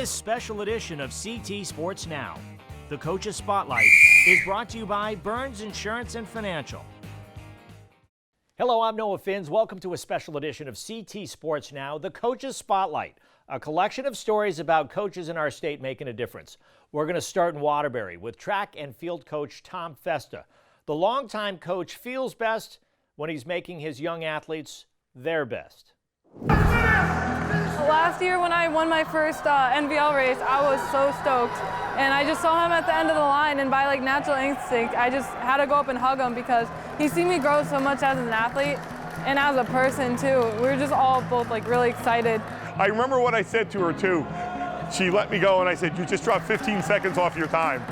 This special edition of CT Sports Now, the Coach's Spotlight, is brought to you by Burns Insurance and Financial. Hello, I'm Noah Finns. Welcome to a special edition of CT Sports Now, the Coach's Spotlight, a collection of stories about coaches in our state making a difference. We're going to start in Waterbury with track and field coach Tom Festa. The longtime coach feels best when he's making his young athletes their best. Last year when I won my first NVL race, I was so stoked. And I just saw him at the end of the line, and by like natural instinct, I just had to go up and hug him because he's seen me grow so much as an athlete and as a person too. We were just all both like really excited. I remember what I said to her too. She let me go and I said, "You just dropped 15 seconds off your time."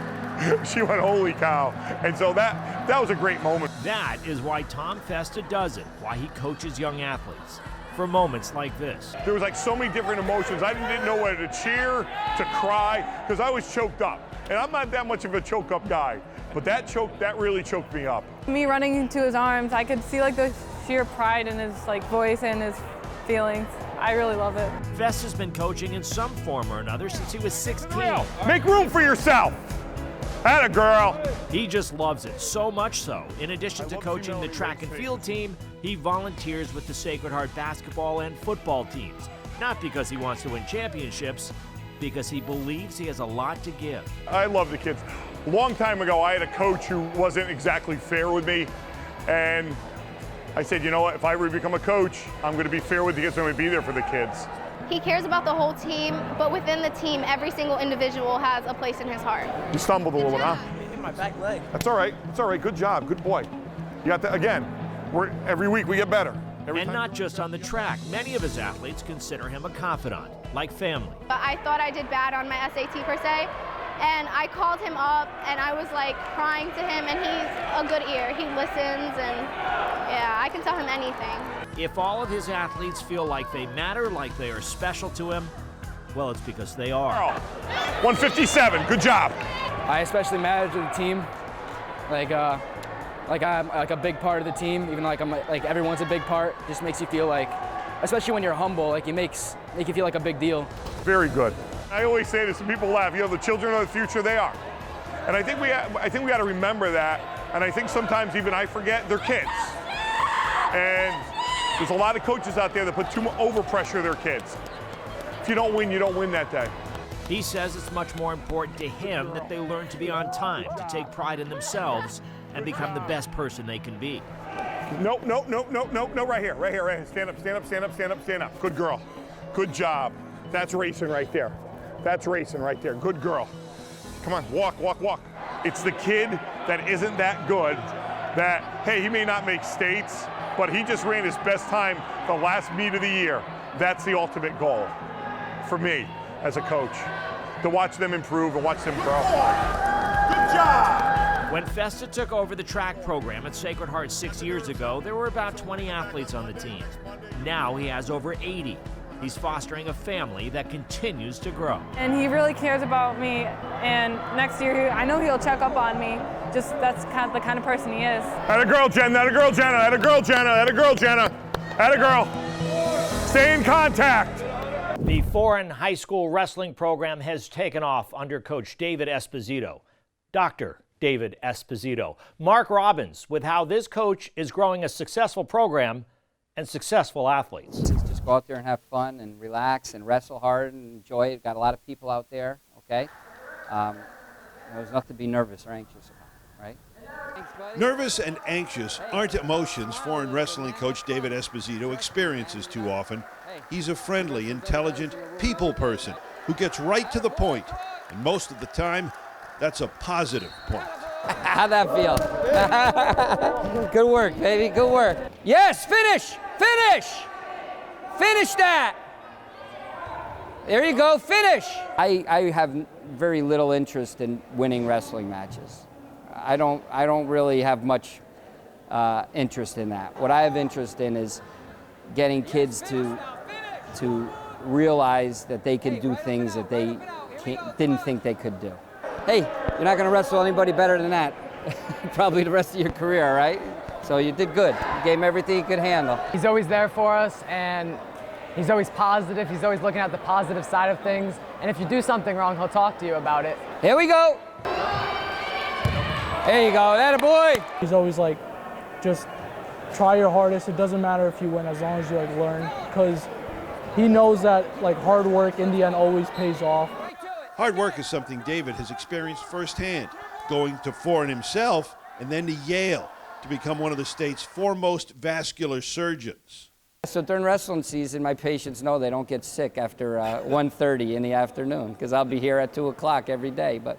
She went, "Holy cow." And so that was a great moment. That is why Tom Festa does it, why he coaches young athletes. For moments like this. There was like so many different emotions. I didn't know whether to cheer, to cry, because I was choked up. And I'm not that much of a choke up guy, but that really choked me up. Me running into his arms, I could see like the sheer pride in his like voice and his feelings. I really love it. Festa's been coaching in some form or another since he was 16. Make room for yourself. Atta girl. He just loves it, so much so. In addition to coaching the track and field team, he volunteers with the Sacred Heart basketball and football teams. Not because he wants to win championships, because he believes he has a lot to give. I love the kids. A long time ago, I had a coach who wasn't exactly fair with me. And I said, you know what, if I ever become a coach, I'm going to be fair with the kids, I'm going to be there for the kids. He cares about the whole team, but within the team, every single individual has a place in his heart. You stumbled a little bit, huh? Hit my back leg. That's all right. It's all right. Good job. Good boy. You got that again. Every week we get better. And not just on the track. Many of his athletes consider him a confidant, like family. But I thought I did bad on my SAT per se, and I called him up and I was like crying to him, and he's a good ear. He listens, and yeah, I can tell him anything. If all of his athletes feel like they matter, like they are special to him, well, it's because they are. 157, good job. I especially matter to the team. Like I'm like a big part of the team, even like I'm like everyone's a big part. Just makes you feel like, especially when you're humble, like it make you feel like a big deal. Very good. I always say this, and people laugh. You know, the children of the future, they are. And I think we got to remember that. And I think sometimes even I forget they're kids. And there's a lot of coaches out there that put too much overpressure on their kids. If you don't win, you don't win that day. He says it's much more important to him that they learn to be on time, to take pride in themselves, and become the best person they can be. No, right here. Stand up. Good girl. Good job. That's racing right there. Good girl. Come on, walk. It's the kid that isn't that good that, hey, he may not make states, but he just ran his best time the last meet of the year. That's the ultimate goal for me as a coach, to watch them improve and watch them grow. Good job! When Festa took over the track program at Sacred Heart 6 years ago, there were about 20 athletes on the team. Now he has over 80. He's fostering a family that continues to grow. And he really cares about me, and next year I know he'll check up on me. Just that's kind of the kind of person he is. Atta girl, Jen. Atta girl, Jenna. Atta girl, Jenna. Atta girl, Jenna. Atta girl. Stay in contact. The foreign high school wrestling program has taken off under Coach David Esposito. Dr. David Esposito. Mark Robbins with how this coach is growing a successful program and successful athletes. Just go out there and have fun and relax and wrestle hard and enjoy it. Got a lot of people out there, okay? There's nothing to be nervous or anxious about, right? Thanks, buddy. Nervous and anxious aren't emotions foreign wrestling coach David Esposito experiences too often. He's a friendly, intelligent people person who gets right to the point, and most of the time, that's a positive point. How'd that feel? Good work, baby, good work. Yes, finish! Finish that! There you go, finish! I have very little interest in winning wrestling matches. I don't really have much interest in that. What I have interest in is getting kids to realize that they can do things that they didn't think they could do. Hey, you're not going to wrestle anybody better than that, probably the rest of your career, right? So you did good. You gave him everything he could handle. He's always there for us, and He's always positive. He's always looking at the positive side of things. And if you do something wrong, he'll talk to you about it. Here we go. There you go. That a boy. He's always like, just try your hardest. It doesn't matter if you win as long as you like learn, because he knows that like hard work in the end always pays off. Hard work is something David has experienced firsthand, going to Foreign himself and then to Yale to become one of the state's foremost vascular surgeons. So during wrestling season, my patients know they don't get sick after 1:30 in the afternoon, because I'll be here at 2 o'clock every day. But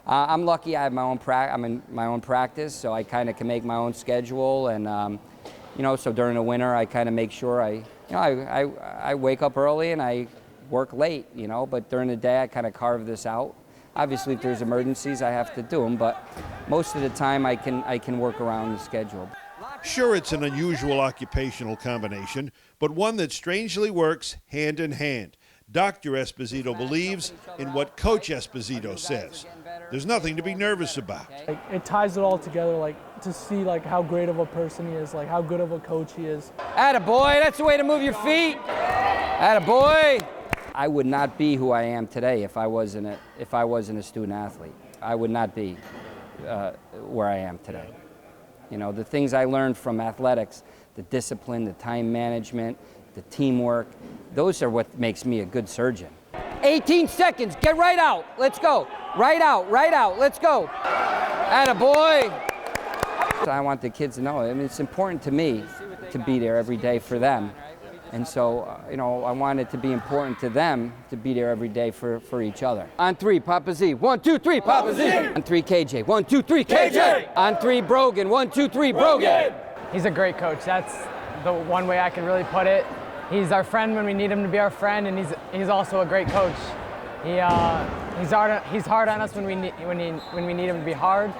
I'm lucky I have my own I'm in my own practice, so I kind of can make my own schedule. And you know, so during the winter, I kind of make sure I wake up early and I work late, you know, but during the day I kind of carve this out. Obviously, if there's emergencies, I have to do them, but most of the time I can work around the schedule. Sure, it's an unusual occupational combination, but one that strangely works hand in hand. Dr. Esposito believes in what Coach Esposito says. There's nothing to be nervous about. It ties it all together, like to see like how great of a person he is, like how good of a coach he is. Atta boy, that's the way to move your feet. Atta boy. I would not be who I am today if I wasn't a student athlete. I would not be where I am today. You know, the things I learned from athletics, the discipline, the time management, the teamwork, those are what makes me a good surgeon. 18 seconds, get right out, let's go. Right out, let's go. Atta boy. I want the kids to know, I mean, it's important to me to be there every day for them. And so, you know, I want it to be important to them to be there every day for each other. On 3, Papa Z. 1, 2, 3, Papa Z. On 3, KJ. 1, 2, 3, KJ. On 3, Brogan. 1, 2, 3, Brogan. He's a great coach. That's the one way I can really put it. He's our friend when we need him to be our friend, and he's also a great coach. He's hard on us when we need him to be hard.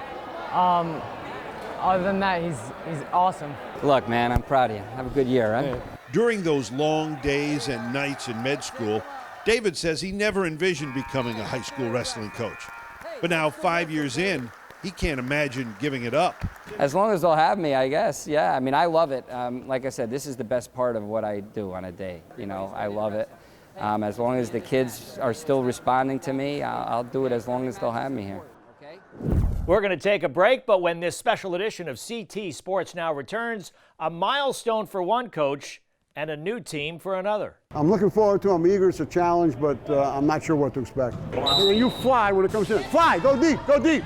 Other than that, he's awesome. Look, man, I'm proud of you. Have a good year, huh? Yeah. During those long days and nights in med school, David says he never envisioned becoming a high school wrestling coach. But now, 5 years in, he can't imagine giving it up. As long as they'll have me, I guess. Yeah, I mean, I love it. Like I said, this is the best part of what I do on a day. You know, I love it. As long as the kids are still responding to me, I'll do it as long as they'll have me here. Okay? We're going to take a break, but when this special edition of CT Sports Now returns, a milestone for one coach and a new team for another. I'm looking forward to it. I'm eager. It's a challenge, but I'm not sure what to expect. When you fly, when it comes in, fly, go deep, go deep.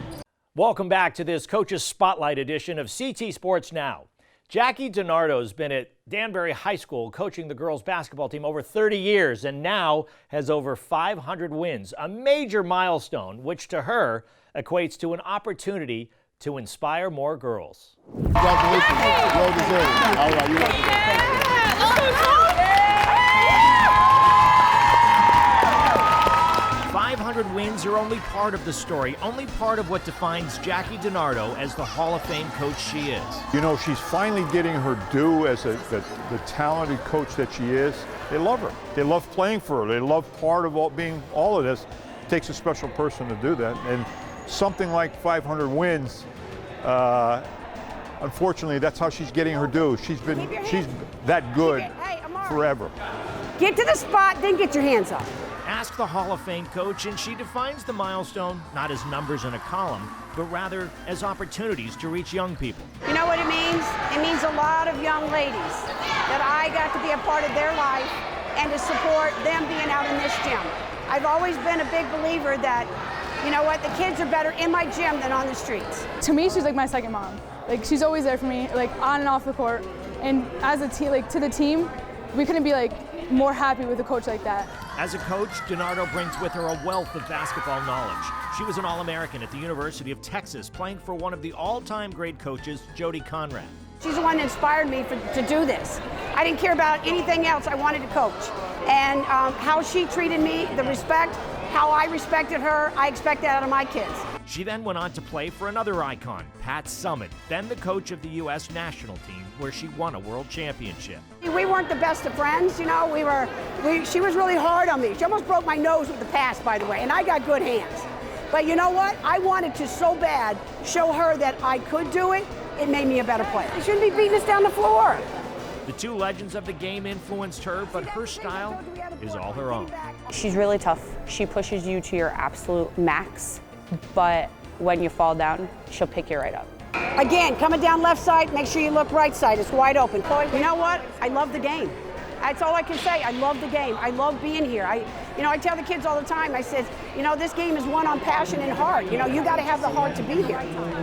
Welcome back to this Coach's Spotlight edition of CT Sports Now. Jackie Denardo's been at Danbury High School coaching the girls basketball team over 30 years and now has over 500 wins, a major milestone, which to her equates to an opportunity to inspire more girls. Congratulations. Well deserved. All right, you know. 500 wins are only part of the story, only part of what defines Jackie Denardo as the Hall of Fame coach she is. You know, she's finally getting her due as the talented coach that she is. They love her. They love playing for her. They love part of being all of this. It takes a special person to do that. And something like 500 wins, unfortunately, that's how she's getting her due. She's that good forever. Get to the spot, then get your hands up. Ask the Hall of Fame coach, and she defines the milestone not as numbers in a column, but rather as opportunities to reach young people. You know what it means? It means a lot of young ladies that I got to be a part of their life and to support them being out in this gym. I've always been a big believer that, you know what, the kids are better in my gym than on the streets. To me, she's like my second mom. Like, she's always there for me, like on and off the court. And as a team, like to the team, we couldn't be like more happy with a coach like that. As a coach, Denardo brings with her a wealth of basketball knowledge. She was an All-American at the University of Texas, playing for one of the all-time great coaches, Jody Conrad. She's the one that inspired me to do this. I didn't care about anything else. I wanted to coach. And how she treated me, the respect, how I respected her, I expect that out of my kids. She then went on to play for another icon, Pat Summitt, then the coach of the U.S. national team, where she won a world championship. We weren't the best of friends, you know. She was really hard on me. She almost broke my nose with the pass, by the way, and I got good hands. But you know what? I wanted to so bad show her that I could do it. It made me a better player. She shouldn't be beating us down the floor. The two legends of the game influenced her, but her style is all her own. She's really tough. She pushes you to your absolute max, but when you fall down, she'll pick you right up. Again, coming down left side, make sure you look right side. It's wide open. You know what? I love the game. That's all I can say. I love the game. I love being here. I tell the kids all the time, I said, this game is won on passion and heart. You got to have the heart to be here.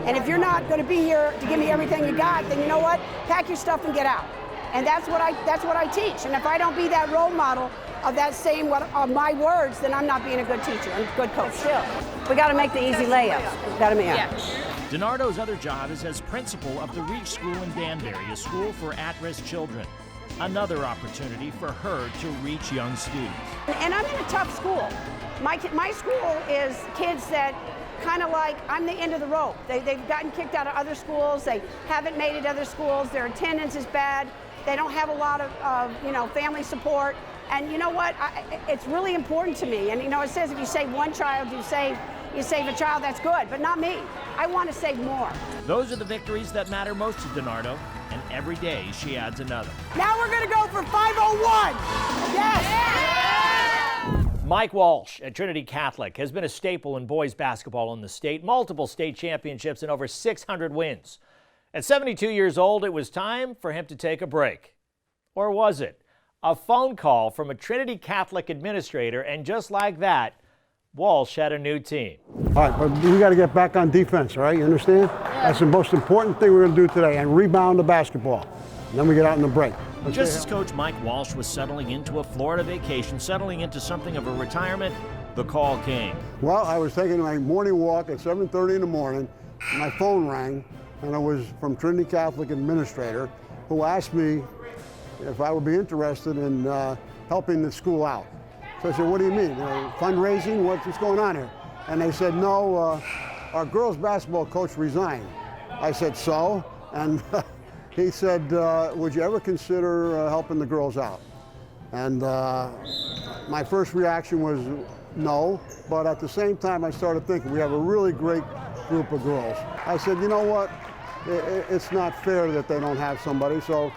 And if you're not going to be here to give me everything you got, then you know what? Pack your stuff and get out. And that's what I teach. And if I don't be that role model of that saying my words, then I'm not being a good teacher. I'm a good coach still. We got to make the easy layups. Got to make. Yeah. Denardo's other job is as principal of the Reach School in Danbury, a school for at-risk children. Another opportunity for her to reach young students. And I'm in a tough school. My school is kids that kind of like, I'm the end of the rope. They've gotten kicked out of other schools. They haven't made it to other schools. Their attendance is bad. They don't have a lot of family support. And you know what? It's really important to me. And it says if you save one child, you save a child, that's good, but not me. I want to save more. Those are the victories that matter most to Denardo, and every day she adds another. Now we're going to go for 501. Yes! Yeah! Mike Walsh at Trinity Catholic has been a staple in boys basketball in the state, multiple state championships and over 600 wins. At 72 years old, it was time for him to take a break. Or was it? A phone call from a Trinity Catholic administrator, and just like that, Walsh had a new team. All right, but we got to get back on defense, all right? You understand? That's the most important thing we're going to do today, and rebound the basketball. And then we get out in the break. Just as Coach Mike Walsh was settling into a Florida vacation, settling into something of a retirement, the call came. Well, I was taking my morning walk at 7:30 in the morning. My phone rang, and it was from Trinity Catholic administrator who asked me if I would be interested in helping the school out. So I said, what do you mean? Fundraising? What's going on here? And they said, no, our girls basketball coach resigned. I said, so? And he said, would you ever consider helping the girls out? And my first reaction was no, but at the same time I started thinking, we have a really great group of girls. I said, you know what? It's not fair that they don't have somebody, so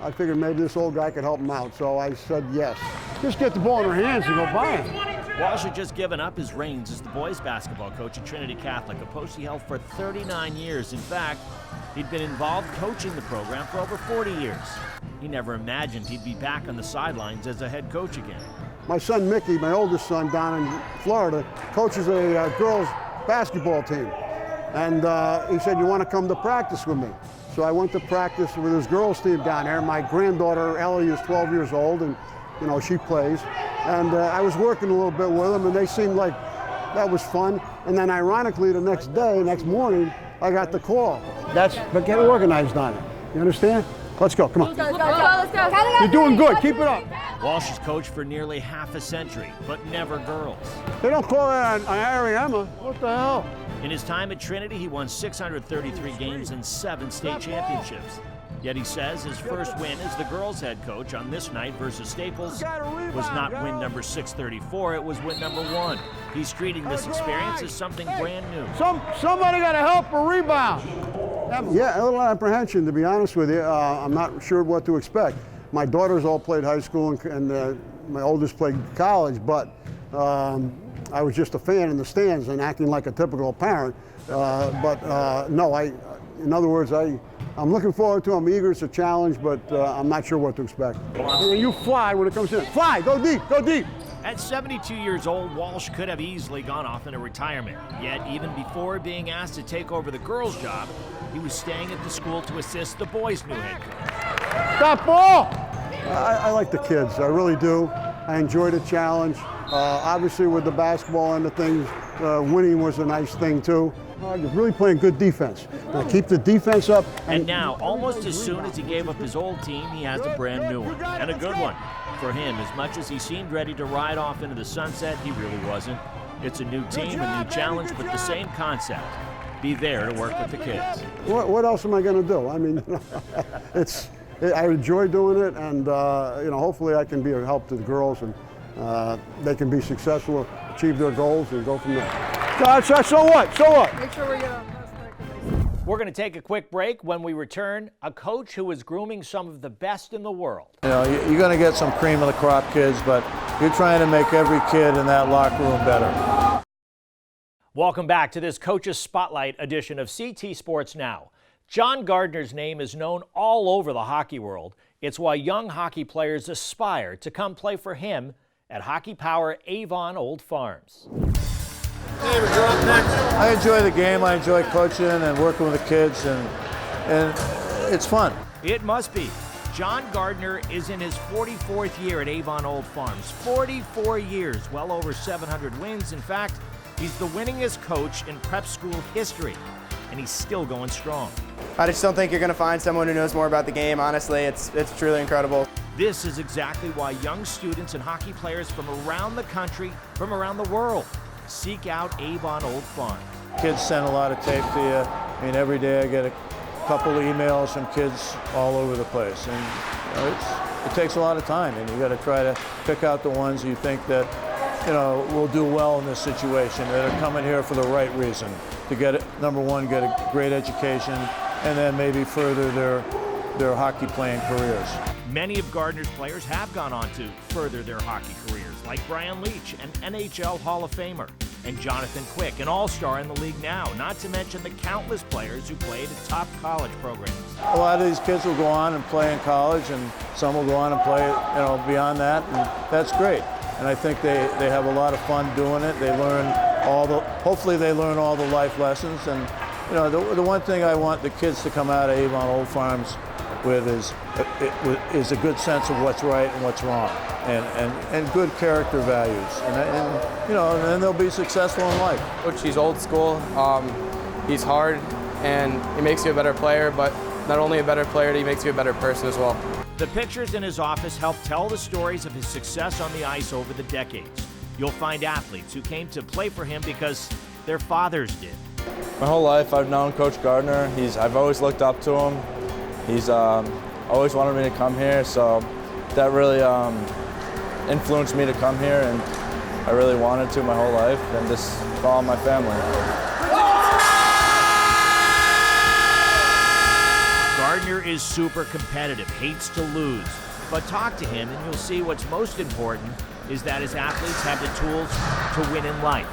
I figured maybe this old guy could help them out, so I said yes. Just get the ball in her hands and go by him. Walsh had just given up his reins as the boys basketball coach at Trinity Catholic, a post he held for 39 years. In fact, he'd been involved coaching the program for over 40 years. He never imagined he'd be back on the sidelines as a head coach again. My son Mickey, my oldest son down in Florida, coaches a girls basketball team. And he said, you want to come to practice with me? So I went to practice with his girls team down there. My granddaughter Ellie is 12 years old, and she plays. And I was working a little bit with them, and they seemed like that was fun. And then ironically, the next morning, I got the call. But get organized on it. You understand? Let's go, come on. Let's go. You're doing good, keep it up. Walsh has coached for nearly half a century, but never girls. They don't call it on Ariema. What the hell? In his time at Trinity, he won 633 games and 7 state championships. Yet he says his first win as the girls' head coach on this night versus Staples was not win number 634, it was win number 1. He's treating this experience as something brand new. Somebody got to help her rebound. Yeah, a little apprehension, to be honest with you. I'm not sure what to expect. My daughters all played high school, and my oldest played college, but I was just a fan in the stands and acting like a typical parent. No, in other words, I'm looking forward to it. I'm eager. It's a challenge, but I'm not sure what to expect. When you fly when it comes in. Fly, go deep, go deep. At 72 years old, Walsh could have easily gone off into retirement. Yet, even before being asked to take over the girls' job, he was staying at the school to assist the boys' new head coach. Stop ball! I like the kids, I really do. I enjoy the challenge. Obviously with the basketball and the things, winning was a nice thing too. You're really playing good defense. Now keep the defense up. And now, almost as soon as he gave up his old team, he has a brand new one, and a good one. For him, as much as he seemed ready to ride off into the sunset, he really wasn't. It's a new team, a new challenge, but the same concept. Be there to work with the kids. What else am I going to do? I mean, I enjoy doing it, and hopefully I can be a help to the girls, and they can be successful, achieve their goals, and go from there. So what? So what? Make sure we get on. We're going to take a quick break. When we return, a coach who is grooming some of the best in the world. You know, you're going to get some cream of the crop kids, but you're trying to make every kid in that locker room better. Welcome back to this Coach's Spotlight edition of CT Sports Now. John Gardner's name is known all over the hockey world. It's why young hockey players aspire to come play for him at Hockey Power Avon Old Farms. I enjoy the game. I enjoy coaching and working with the kids, and it's fun. It must be. John Gardner is in his 44th year at Avon Old Farms. 44 years, well over 700 wins. In fact, he's the winningest coach in prep school history, and he's still going strong. I just don't think you're going to find someone who knows more about the game. Honestly, it's truly incredible. This is exactly why young students and hockey players from around the country, from around the world, seek out Avon Old Farms. Kids send a lot of tape to you. I mean, every day I get a couple of emails from kids all over the place, and you know, it takes a lot of time, and you got to try to pick out the ones you think that will do well in this situation, that are coming here for the right reason, to get it, number one, get a great education, and then maybe further their hockey playing careers. Many of Gardner's players have gone on to further their hockey careers, like Brian Leach, an NHL Hall of Famer, and Jonathan Quick, an all-star in the league now, not to mention the countless players who played at top college programs. A lot of these kids will go on and play in college, and some will go on and play beyond that, and that's great. And I think they have a lot of fun doing it. They learn hopefully they learn all the life lessons. And the one thing I want the kids to come out of Avon Old Farms with is a good sense of what's right and what's wrong, and good character values, and then they'll be successful in life. Coach, he's old school. He's hard, and he makes you a better player. But not only a better player, he makes you a better person as well. The pictures in his office help tell the stories of his success on the ice over the decades. You'll find athletes who came to play for him because their fathers did. My whole life I've known Coach Gardner. I've always looked up to him. He's always wanted me to come here, so that really influenced me to come here, and I really wanted to my whole life, and just follow my family. Gardner is super competitive, hates to lose, but talk to him and you'll see what's most important is that his athletes have the tools to win in life.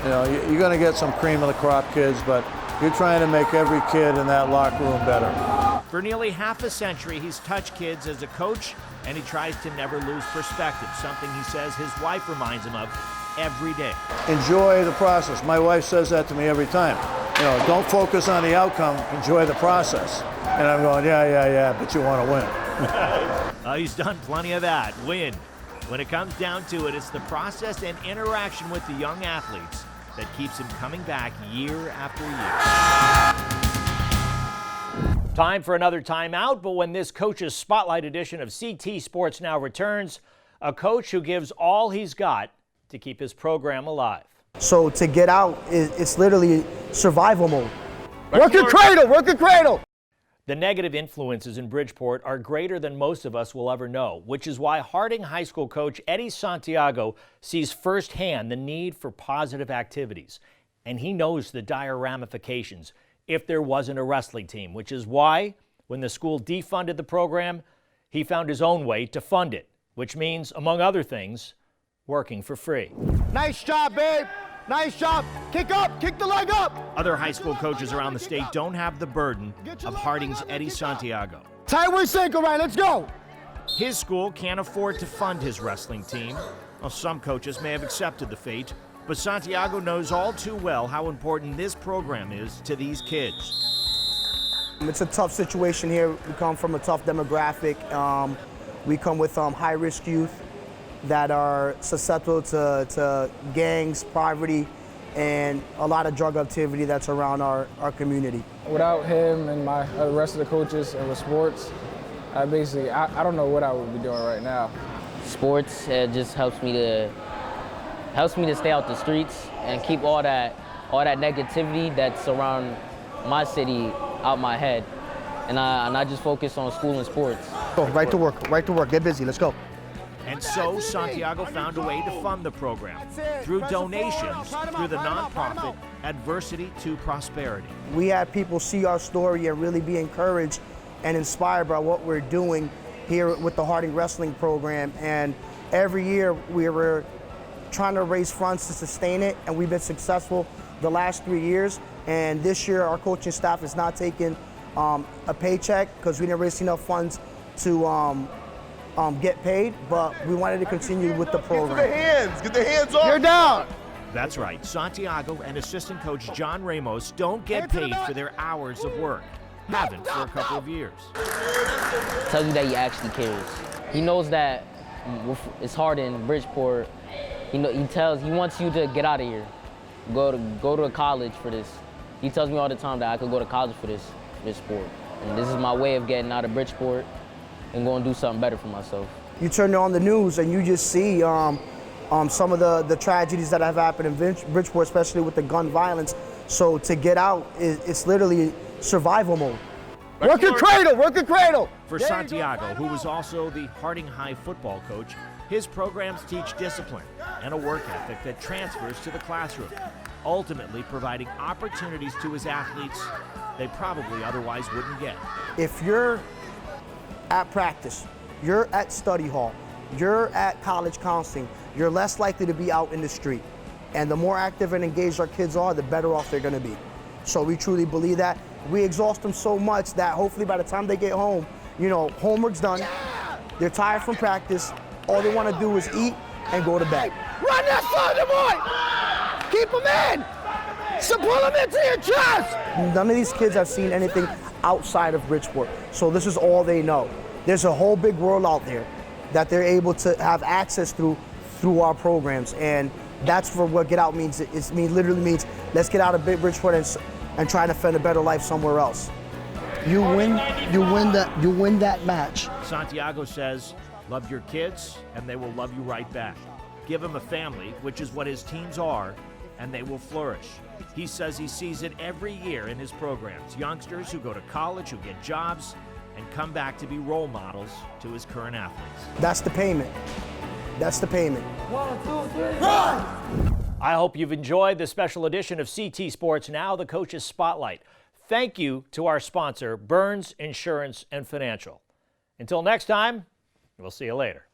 You're going to get some cream of the crop kids, but you're trying to make every kid in that locker room better. For nearly half a century, he's touched kids as a coach, and he tries to never lose perspective, something he says his wife reminds him of every day. Enjoy the process. My wife says that to me every time. Don't focus on the outcome, enjoy the process. And I'm going, yeah, but you want to win. He's done plenty of that, win. When it comes down to it, it's the process and interaction with the young athletes that keeps him coming back year after year. Time for another timeout, but when this Coach's Spotlight edition of CT Sports Now returns, a coach who gives all he's got to keep his program alive. So to get out, it's literally survival mode. Work your cradle, work your cradle! The negative influences in Bridgeport are greater than most of us will ever know, which is why Harding High School coach Eddie Santiago sees firsthand the need for positive activities. And he knows the dire ramifications if there wasn't a wrestling team, which is why, when the school defunded the program, he found his own way to fund it, which means, among other things, working for free. Nice job, babe. Nice job. Kick up. Kick the leg up. Other high school coaches around the state don't have the burden of Harding's Eddie Santiago. Tight waist ankle right. Let's go. His school can't afford to fund his wrestling team. Well, some coaches may have accepted the fate, but Santiago knows all too well how important this program is to these kids. It's a tough situation here. We come from a tough demographic. We come with high-risk youth that are susceptible to gangs, poverty, and a lot of drug activity that's around our community. Without him and the rest of the coaches and with sports, I don't know what I would be doing right now. Sports just helps me to stay out the streets and keep all that negativity that's around my city out my head, and I just focus on school and sports. Go right to work, get busy, let's go. And so Santiago found a way to fund the program through donations through the nonprofit adversity to prosperity. We had people see our story and really be encouraged and inspired by what we're doing here with the Harding Wrestling program. And every year we were trying to raise funds to sustain it, and we've been successful the last 3 years. And this year our coaching staff is not taking a paycheck because we didn't raise enough funds to get paid, but we wanted to continue with the program. Get the hands off. You're down. That's right. Santiago and assistant coach John Ramos don't get paid for their hours of work. Haven't for a couple of years. Tells you that he actually cares. He knows that it's hard in Bridgeport. He wants you to get out of here. Go to college for this. He tells me all the time that I could go to college for this sport. And this is my way of getting out of Bridgeport and going to do something better for myself. You turn on the news and you just see some of the tragedies that have happened in Bridgeport, especially with the gun violence. So to get out, it's literally survival mode. Work your cradle, work your cradle. For Santiago, who was also the Harding High football coach, his programs teach discipline and a work ethic that transfers to the classroom, ultimately providing opportunities to his athletes they probably otherwise wouldn't get. If you're at practice, you're at study hall, you're at college counseling, you're less likely to be out in the street. And the more active and engaged our kids are, the better off they're gonna be. So we truly believe that. We exhaust them so much that hopefully by the time they get home, homework's done, they're tired from practice, all they wanna do is eat and go to bed. Run that soldier boy! Keep them in! So pull them into your chest! None of these kids have seen anything outside of Bridgeport, so this is all they know. There's a whole big world out there that they're able to have access through our programs, and that's for what Get Out means. It literally means let's get out of Bridgeport and try to find a better life somewhere else. You win that match. Santiago says, love your kids and they will love you right back. Give them a family, which is what his teams are, and they will flourish. He says he sees it every year in his programs. Youngsters who go to college, who get jobs, and come back to be role models to his current athletes. That's the payment. That's the payment. 1, 2, 3, run! I hope you've enjoyed this special edition of CT Sports Now, the Coach's Spotlight. Thank you to our sponsor, Burns Insurance and Financial. Until next time, we'll see you later.